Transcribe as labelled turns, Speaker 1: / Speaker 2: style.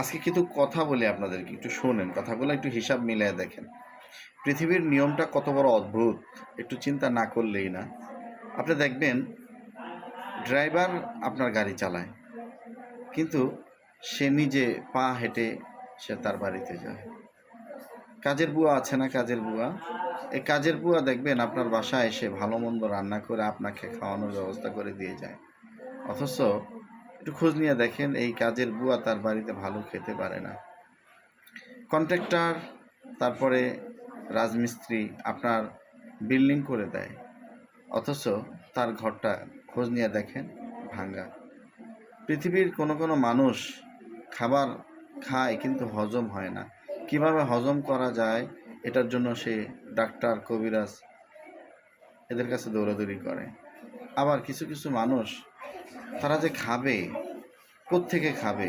Speaker 1: আজকে কিন্তু কথা বলি আপনাদেরকে, একটু শোনেন, কথাগুলো একটু হিসাব মিলিয়ে দেখেন। পৃথিবীর নিয়মটা কত বড় অদ্ভুত, একটু চিন্তা না করলেই না। আপনি দেখবেন ড্রাইভার আপনার গাড়ি চালায়, কিন্তু সে নিজে পা হেঁটে সে তার বাড়িতে যায়। কাজের বুয়া আছে না, কাজের বুয়া, এই কাজের বুয়া দেখবেন আপনার বাসায় এসে ভালো মন্দ রান্না করে আপনাকে খাওয়ানোর ব্যবস্থা করে দিয়ে যায়। অথচ একটু খোঁজ নিয়ে দেখেন এই কাজের বুয়া তার বাড়িতে ভালো খেতে পারে না। কন্ট্রাক্টর, তারপরে রাজমিস্ত্রি আপনার বিল্ডিং করে দেয়, অথচ তার ঘরটা খোঁজ নিয়ে দেখেন ভাঙ্গা। পৃথিবীর কোনো কোনো মানুষ খাবার খায় কিন্তু হজম হয় না। কিভাবে হজম করা যায় এটার জন্য সে ডাক্তার, কবিরাজ এদের কাছে দৌড়াদৌড়ি করে। আবার কিছু কিছু মানুষ তারা যে খাবে, কোত্থেকে খাবে,